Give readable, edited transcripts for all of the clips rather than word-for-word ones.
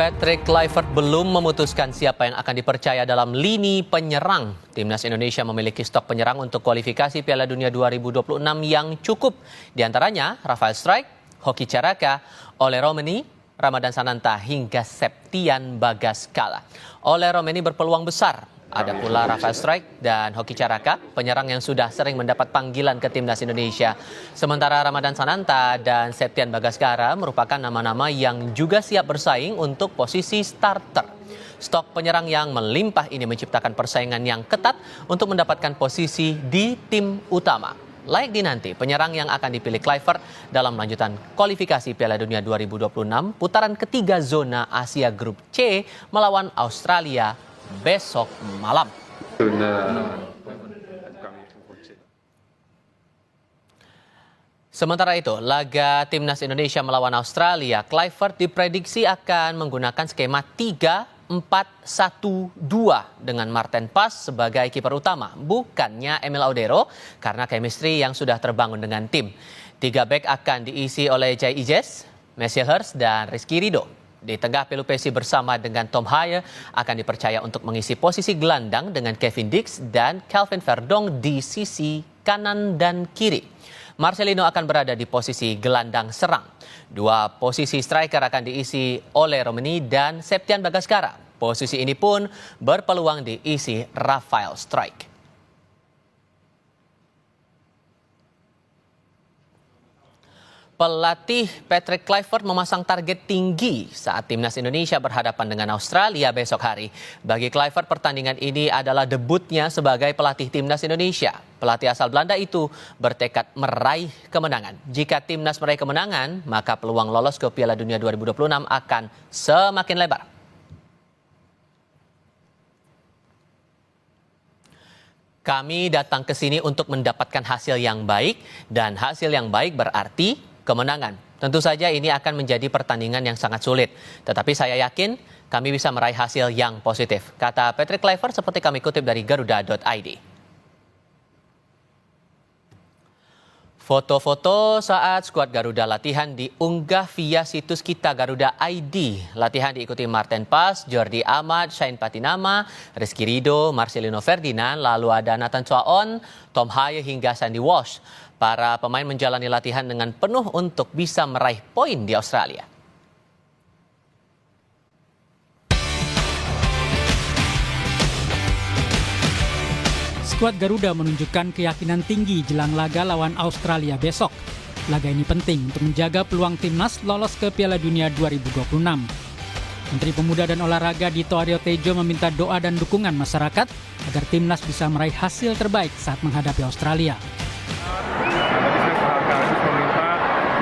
Patrick Kluivert belum memutuskan siapa yang akan dipercaya dalam lini penyerang. Timnas Indonesia memiliki stok penyerang untuk kualifikasi Piala Dunia 2026 yang cukup. Di antaranya Rafael Struijk, Hoki Caraka, Ole Romeni, Ramadan Sananta hingga Septian Bagaskala. Ole Romeni berpeluang besar. Ada pula Rafael Struijk dan Hoki Caraka, penyerang yang sudah sering mendapat panggilan ke Timnas Indonesia. Sementara Ramadan Sananta dan Septian Bagaskara merupakan nama-nama yang juga siap bersaing untuk posisi starter. Stok penyerang yang melimpah ini menciptakan persaingan yang ketat untuk mendapatkan posisi di tim utama. Layak dinanti penyerang yang akan dipilih Kluivert dalam lanjutan kualifikasi Piala Dunia 2026 putaran ketiga zona Asia Grup C melawan Australia besok malam. Sementara itu, laga Timnas Indonesia melawan Australia, Kluivert diprediksi akan menggunakan skema 3-4-1-2 dengan Marten Pas sebagai kiper utama, bukannya Emil Audero karena chemistry yang sudah terbangun dengan tim. 3 bek akan diisi oleh Jai Ijes, Messi Hers, dan Rizky Ridho. Di tengah Pelupesi bersama dengan Tom Haaye akan dipercaya untuk mengisi posisi gelandang dengan Kevin Dix dan Kelvin Verdong di sisi kanan dan kiri. Marcelino akan berada di posisi gelandang serang. 2 posisi striker akan diisi oleh Romeni dan Septian Bagaskara. Posisi ini pun berpeluang diisi Rafael Struijk. Pelatih Patrick Kluivert memasang target tinggi saat Timnas Indonesia berhadapan dengan Australia besok hari. Bagi Kluivert, pertandingan ini adalah debutnya sebagai pelatih Timnas Indonesia. Pelatih asal Belanda itu bertekad meraih kemenangan. Jika Timnas meraih kemenangan, maka peluang lolos ke Piala Dunia 2026 akan semakin lebar. Kami datang ke sini untuk mendapatkan hasil yang baik, dan hasil yang baik berarti kemenangan. Tentu saja ini akan menjadi pertandingan yang sangat sulit. Tetapi saya yakin kami bisa meraih hasil yang positif, kata Patrick Kluivert seperti kami kutip dari Garuda.id. Foto-foto saat skuad Garuda latihan diunggah via situs kita Garuda.id. Latihan diikuti Marten Pas, Jordi Amat, Shain Patinama, Rizky Ridho, Marcelino Ferdinand, lalu ada Nathan Twaon, Tom Haaye hingga Sandy Walsh. Para pemain menjalani latihan dengan penuh untuk bisa meraih poin di Australia. Skuad Garuda menunjukkan keyakinan tinggi jelang laga lawan Australia besok. Laga ini penting untuk menjaga peluang timnas lolos ke Piala Dunia 2026. Menteri Pemuda dan Olahraga Dito Aryo Tejo meminta doa dan dukungan masyarakat agar timnas bisa meraih hasil terbaik saat menghadapi Australia.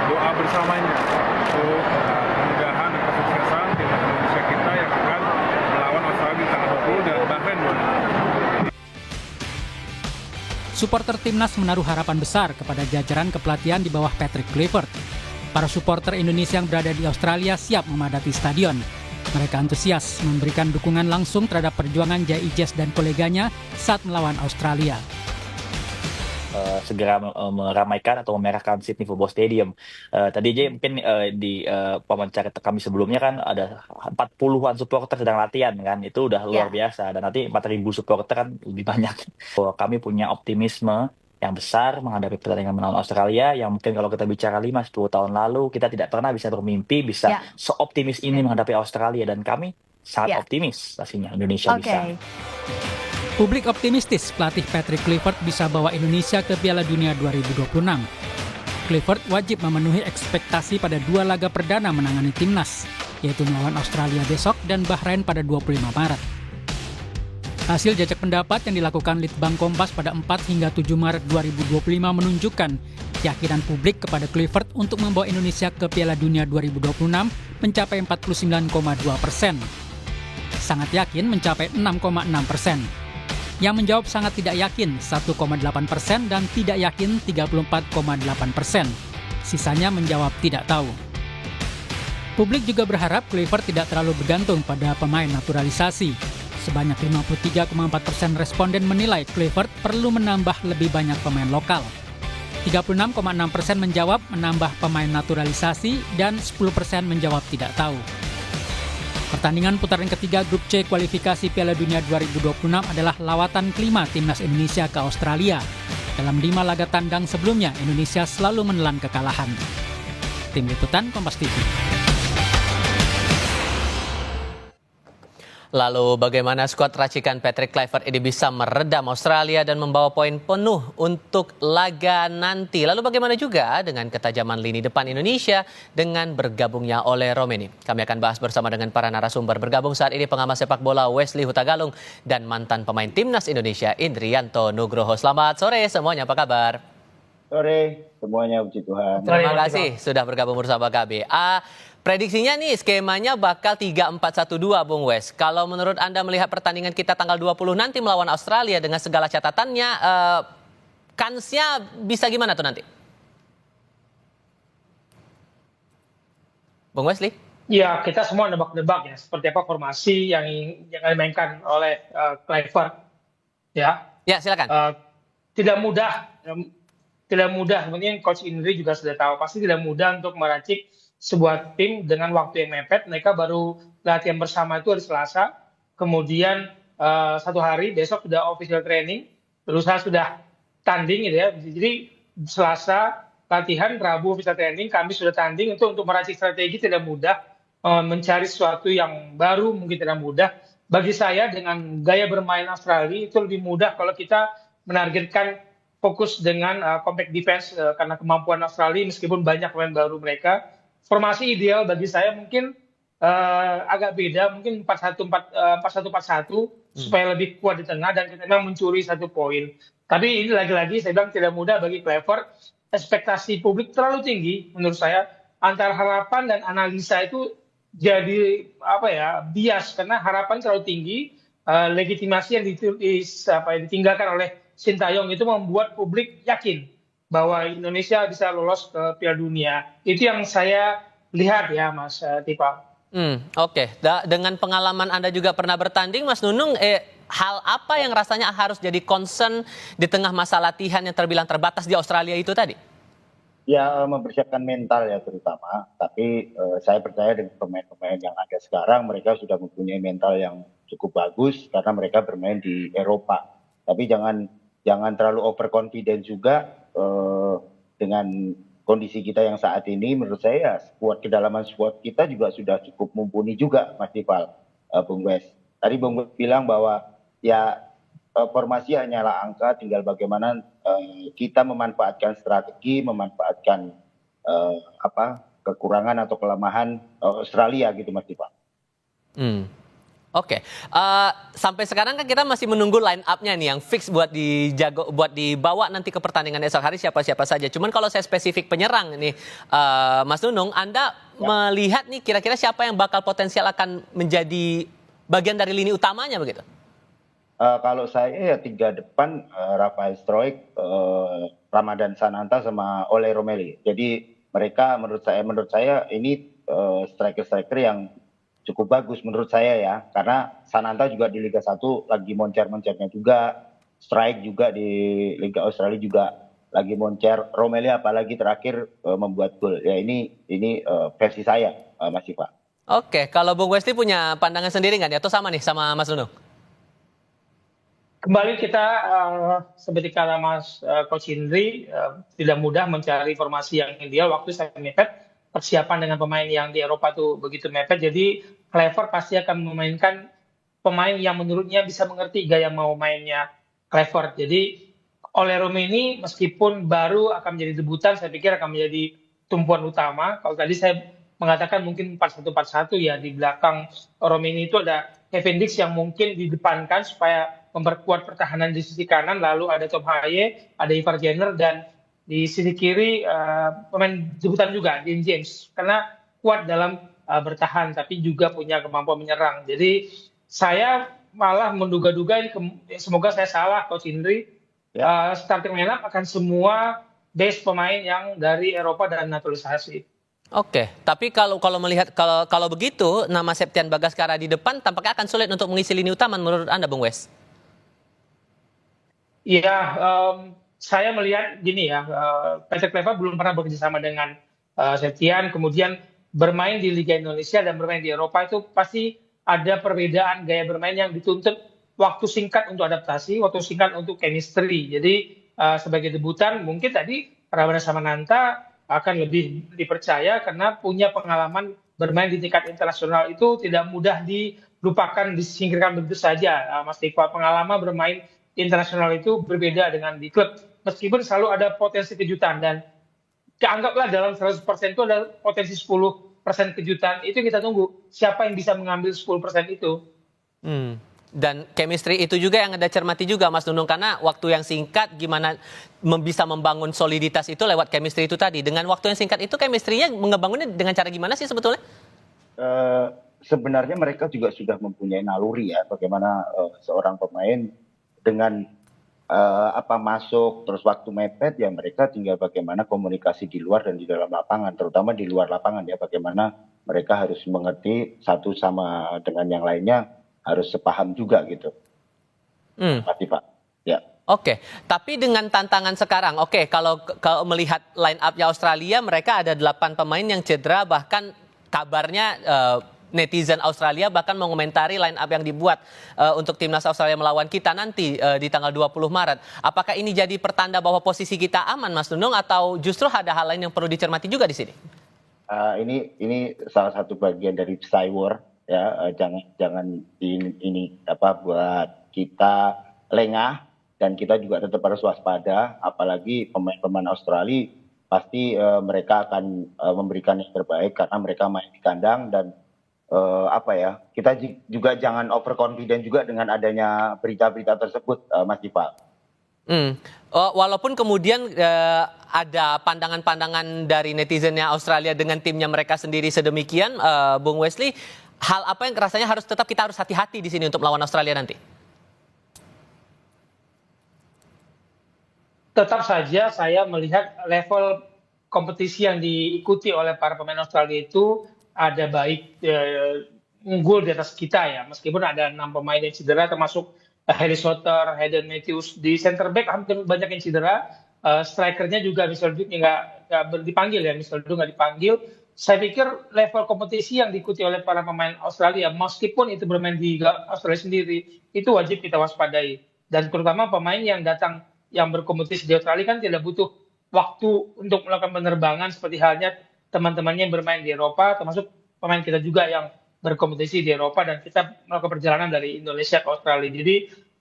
Doa bersamanya untuk kemudahan dan kesuksesan timnas Indonesia kita yang akan melawan Australia di tanggal 20 dan Bahrain 20. Supporter timnas menaruh harapan besar kepada jajaran kepelatihan di bawah Patrick Kluivert. Para supporter Indonesia yang berada di Australia siap memadati stadion. Mereka antusias memberikan dukungan langsung terhadap perjuangan Jai Ijes dan koleganya saat melawan Australia. Segera meramaikan atau memerahkan Sydney Football Stadium. Tadi aja mungkin di wawancara kami sebelumnya kan ada 40-an supporter sedang latihan kan, itu udah luar biasa, dan nanti 4.000 supporter kan lebih banyak. Kami punya optimisme yang besar menghadapi pertandingan melawan Australia yang mungkin kalau kita bicara 5-10 tahun lalu kita tidak pernah bisa bermimpi bisa seoptimis ini menghadapi Australia, dan kami sangat optimis pastinya Indonesia bisa. Publik optimistis pelatih Patrick Kluivert bisa bawa Indonesia ke Piala Dunia 2026. Kluivert wajib memenuhi ekspektasi pada 2 laga perdana menangani timnas, yaitu melawan Australia besok dan Bahrain pada 25 Maret. Hasil jajak pendapat yang dilakukan Litbang Kompas pada 4 hingga 7 Maret 2025 menunjukkan keyakinan publik kepada Kluivert untuk membawa Indonesia ke Piala Dunia 2026 mencapai 49,2%. Sangat yakin mencapai 6,6%. Yang menjawab sangat tidak yakin 1,8% dan tidak yakin 34,8%. Sisanya menjawab tidak tahu. Publik juga berharap Kluivert tidak terlalu bergantung pada pemain naturalisasi. Sebanyak 53,4% responden menilai Kluivert perlu menambah lebih banyak pemain lokal. 36,6% menjawab menambah pemain naturalisasi dan 10% menjawab tidak tahu. Pertandingan putaran ketiga Grup C kualifikasi Piala Dunia 2026 adalah lawatan kelima timnas Indonesia ke Australia. Dalam 5 laga tandang sebelumnya, Indonesia selalu menelan kekalahan. Tim Liputan Kompas TV. Lalu bagaimana skuad racikan Patrick Kluivert ini bisa meredam Australia dan membawa poin penuh untuk laga nanti. Lalu bagaimana juga dengan ketajaman lini depan Indonesia dengan bergabungnya oleh Romeni. Kami akan bahas bersama dengan para narasumber. Bergabung saat ini pengamat sepak bola Wesley Hutagalung dan mantan pemain timnas Indonesia Indrianto Nugroho. Selamat sore semuanya, apa kabar? Sore semuanya, puji Tuhan. Terima kasih sudah bergabung bersama kami. Prediksinya nih skemanya bakal 3-4-1-2 Bung Wes. Kalau menurut Anda melihat pertandingan kita tanggal 20 nanti melawan Australia dengan segala catatannya, kansnya bisa gimana tuh nanti? Bung Wesley? Ya, kita semua nebak-nebak ya, seperti apa formasi yang dimainkan oleh Kluivert. Ya, silakan. Tidak mudah. Kemudian Coach Indri juga sudah tahu, pasti tidak mudah untuk meracik sebuah tim dengan waktu yang mepet. Mereka baru latihan bersama itu hari Selasa, kemudian 1 hari besok sudah official training, lusa sudah tanding gitu ya. Jadi Selasa latihan, Rabu official training, Kamis sudah tanding. Untuk meracik strategi tidak mudah, mencari sesuatu yang baru mungkin tidak mudah. Bagi saya dengan gaya bermain Australia itu lebih mudah kalau kita menargetkan fokus dengan compact defense karena kemampuan Australia meskipun banyak pemain baru mereka. Formasi ideal bagi saya mungkin agak beda, mungkin 4-1-4-1 supaya lebih kuat di tengah dan kita memang mencuri 1 poin. Tapi ini lagi-lagi saya bilang tidak mudah bagi Kluivert. Ekspektasi publik terlalu tinggi menurut saya. Antara harapan dan analisa itu jadi bias karena harapan terlalu tinggi, legitimasi yang ditinggalkan oleh Sintayong itu membuat publik yakin bahwa Indonesia bisa lolos ke Piala Dunia. Itu yang saya lihat ya, Mas Tipa. Oke. Dengan pengalaman Anda juga pernah bertanding, Mas Nunung, hal apa yang rasanya harus jadi concern di tengah masa latihan yang terbilang terbatas di Australia itu tadi? Ya, mempersiapkan mental ya terutama. Tapi saya percaya dengan pemain-pemain yang ada sekarang, mereka sudah mempunyai mental yang cukup bagus karena mereka bermain di Eropa. Tapi jangan terlalu overconfident juga. Dengan kondisi kita yang saat ini, menurut saya kedalaman squad kita juga sudah cukup mumpuni juga, Mas Dipal, Bung Wes. Tadi Bung Wes bilang bahwa ya formasi hanyalah angka, tinggal bagaimana kita memanfaatkan strategi, memanfaatkan kekurangan atau kelemahan Australia gitu, Mas Dipal. Oke. Sampai sekarang kan kita masih menunggu line up-nya nih yang fix buat dibawa nanti ke pertandingan esok hari siapa-siapa saja. Cuman kalau saya spesifik penyerang nih, Mas Nunung, Anda melihat nih kira-kira siapa yang bakal potensial akan menjadi bagian dari lini utamanya begitu? Kalau saya ya 3 depan, Rafael Struijk, Ramadan Sananta sama Ole Romeli. Jadi mereka menurut saya ini striker-striker yang cukup bagus menurut saya ya, karena Sananta juga di Liga 1 lagi moncer-moncernya juga, Struijk juga di Liga Australia juga lagi moncer, Romeli apalagi terakhir membuat gol. Ya ini versi saya, Mas Iva. Oke, kalau Bung Wesley punya pandangan sendiri nggak nih, atau sama nih sama Mas Nunung? Kembali kita seperti kata Mas Coach Indri, tidak mudah mencari formasi yang ideal. Waktu saya mepet, persiapan dengan pemain yang di Eropa tuh begitu mepet. Jadi Kluivert pasti akan memainkan pemain yang menurutnya bisa mengerti gaya mau mainnya Kluivert. Jadi Ole Romeni meskipun baru akan menjadi debutan, saya pikir akan menjadi tumpuan utama. Kalau tadi saya mengatakan mungkin 4-1-4-1 ya, di belakang Romeni itu ada Kevin Dix yang mungkin didepankan supaya memperkuat pertahanan di sisi kanan. Lalu ada Tom Haye, ada Ivar Jenner, dan di sisi kiri pemain debutan juga, Dean James, karena kuat dalam bertahan tapi juga punya kemampuan menyerang. Jadi saya malah menduga-duga ini, semoga saya salah Coach Indri, starting lineup akan semua base pemain yang dari Eropa dan naturalisasi. Oke, tapi kalau melihat kalau begitu nama Septian Bagaskara di depan tampaknya akan sulit untuk mengisi lini utama menurut Anda, Bung Wes? Iya, saya melihat gini ya, Patrick Kluivert belum pernah bekerjasama dengan Septian, kemudian bermain di Liga Indonesia dan bermain di Eropa itu pasti ada perbedaan gaya bermain yang dituntut waktu singkat untuk adaptasi, waktu singkat untuk chemistry. Jadi sebagai debutan mungkin tadi Ramadhan Samananta akan lebih dipercaya karena punya pengalaman bermain di tingkat internasional itu tidak mudah dilupakan, disingkirkan begitu saja. Mas Iqbal, pengalaman bermain internasional itu berbeda dengan di klub. Meskipun selalu ada potensi kejutan dan anggaplah dalam 100% itu ada potensi 10% kejutan. Itu kita tunggu siapa yang bisa mengambil 10% itu. Dan chemistry itu juga yang Anda cermati juga Mas Nunung, karena waktu yang singkat gimana bisa membangun soliditas itu lewat chemistry itu tadi. Dengan waktu yang singkat itu chemistry-nya mengebangunnya dengan cara gimana sih sebetulnya? Sebenarnya mereka juga sudah mempunyai naluri ya, bagaimana seorang pemain dengan masuk terus waktu mepet ya, mereka tinggal bagaimana komunikasi di luar dan di dalam lapangan, terutama di luar lapangan ya, bagaimana mereka harus mengerti satu sama dengan yang lainnya, harus sepaham juga gitu. Pak. Ya. Oke, tapi dengan tantangan sekarang, kalau melihat line up-nya Australia, mereka ada 8 pemain yang cedera, bahkan kabarnya netizen Australia bahkan mengomentari line up yang dibuat untuk timnas Australia melawan kita nanti di tanggal 20 Maret. Apakah ini jadi pertanda bahwa posisi kita aman, Mas Nunung, atau justru ada hal lain yang perlu dicermati juga di sini? Ini salah satu bagian dari psy war ya, jangan ini buat kita lengah, dan kita juga tetap harus waspada, apalagi pemain-pemain Australia pasti mereka akan memberikan yang terbaik karena mereka main di kandang. Dan kita juga jangan overconfident juga dengan adanya berita-berita tersebut, Mas Dipa. Walaupun kemudian ada pandangan-pandangan dari netizennya Australia dengan timnya mereka sendiri sedemikian, Bung Wesley, hal apa yang rasanya kita harus hati-hati di sini untuk melawan Australia nanti? Tetap saja saya melihat level kompetisi yang diikuti oleh para pemain Australia itu ada baik unggul di atas kita ya, meskipun ada 6 pemain yang cedera termasuk Harry Soter, Hayden Matthews. Di center back hampir banyak yang cedera, strikernya juga Mitchell Duke nggak dipanggil ya, Mitchell Duke nggak dipanggil. Saya pikir level kompetisi yang diikuti oleh para pemain Australia, meskipun itu bermain di Australia sendiri, itu wajib kita waspadai. Dan terutama pemain yang datang, yang berkompetisi di Australia kan tidak butuh waktu untuk melakukan penerbangan seperti halnya teman-temannya yang bermain di Eropa, termasuk pemain kita juga yang berkompetisi di Eropa, dan kita melakukan perjalanan dari Indonesia ke Australia. Jadi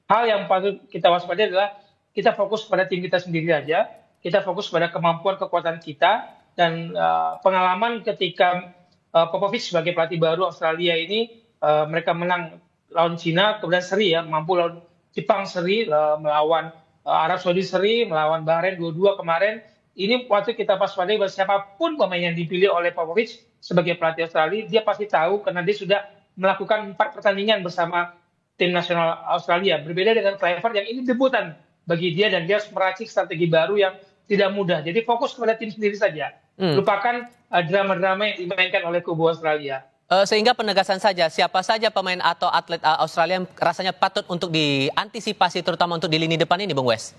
hal yang patut kita waspadai adalah kita fokus pada tim kita sendiri aja, kita fokus pada kemampuan kekuatan kita, dan pengalaman ketika Popovic sebagai pelatih baru Australia ini, mereka menang lawan Cina, kemudian seri ya, mampu lawan Jepang seri, melawan Arab Saudi seri, melawan Bahrain 2-2 kemarin. Ini waktu kita waspadai bahwa siapapun pemain yang dipilih oleh Popovic sebagai pelatih Australia, dia pasti tahu karena dia sudah melakukan 4 pertandingan bersama tim nasional Australia. Berbeda dengan Clifford yang ini debutan bagi dia, dan dia harus meracik strategi baru yang tidak mudah. Jadi fokus kepada tim sendiri saja. Lupakan drama-drama yang dimainkan oleh kubu Australia. Sehingga penegasan saja, siapa saja pemain atau atlet Australia yang rasanya patut untuk diantisipasi, terutama untuk di lini depan ini, Bung Wes?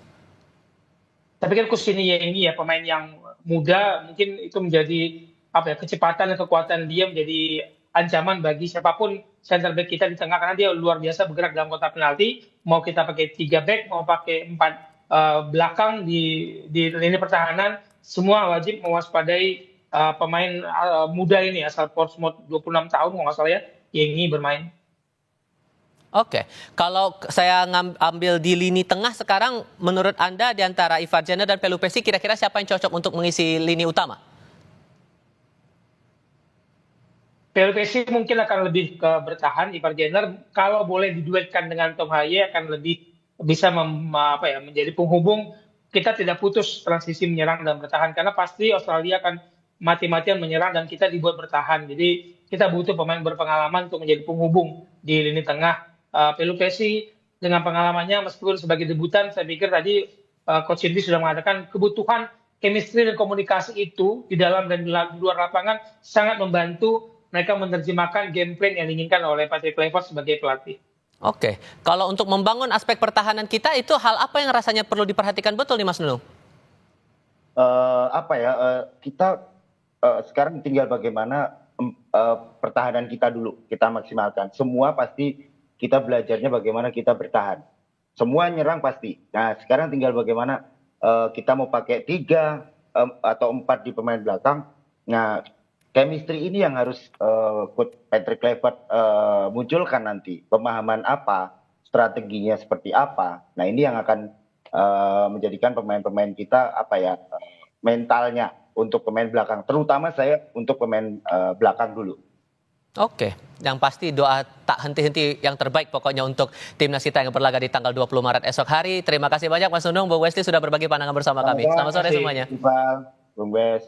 Saya pikir Kusini ini ya, pemain yang muda, mungkin itu menjadi kecepatan dan kekuatan dia menjadi ancaman bagi siapapun center back kita di tengah, karena dia luar biasa bergerak dalam kotak penalti. Mau kita pakai 3 back, mau pakai 4 belakang di lini pertahanan, semua wajib mewaspadai pemain muda ini asal Portsmouth, 26 tahun kalau nggak salah ya, yang ini bermain. Oke, kalau saya ambil di lini tengah sekarang, menurut Anda di antara Ivar Jenner dan Pelupessy, kira-kira siapa yang cocok untuk mengisi lini utama? Pelupessy mungkin akan lebih ke bertahan. Ivar Jenner kalau boleh diduetkan dengan Tom Haye akan lebih bisa menjadi penghubung. Kita tidak putus transisi menyerang dan bertahan, karena pasti Australia akan mati-matian menyerang dan kita dibuat bertahan. Jadi kita butuh pemain berpengalaman untuk menjadi penghubung di lini tengah. Pelupessy dengan pengalamannya meskipun sebagai debutan, saya pikir tadi Coach Indri sudah mengatakan kebutuhan chemistry dan komunikasi itu di dalam dan di luar lapangan sangat membantu mereka menerjemahkan game plan yang diinginkan oleh Patrick Kluivert sebagai pelatih. Oke, kalau untuk membangun aspek pertahanan kita, itu hal apa yang rasanya perlu diperhatikan betul nih Mas Nunung? Kita sekarang tinggal bagaimana pertahanan kita dulu, kita maksimalkan. Semua pasti kita belajarnya bagaimana kita bertahan. Semua nyerang pasti. Nah, sekarang tinggal bagaimana kita mau pakai 3 atau 4 di pemain belakang. Nah, chemistry ini yang harus Coach Patrick Kluivert munculkan nanti. Pemahaman apa, strateginya seperti apa. Nah, ini yang akan menjadikan pemain-pemain kita mentalnya untuk pemain belakang. Terutama saya untuk pemain belakang dulu. Oke, yang pasti doa tak henti-henti yang terbaik pokoknya untuk timnas kita yang berlaga di tanggal 20 Maret esok hari. Terima kasih banyak Mas Nunung, Bung Wesley sudah berbagi pandangan bersama kami. Selamat sore semuanya. Iqbal, Bung Wes.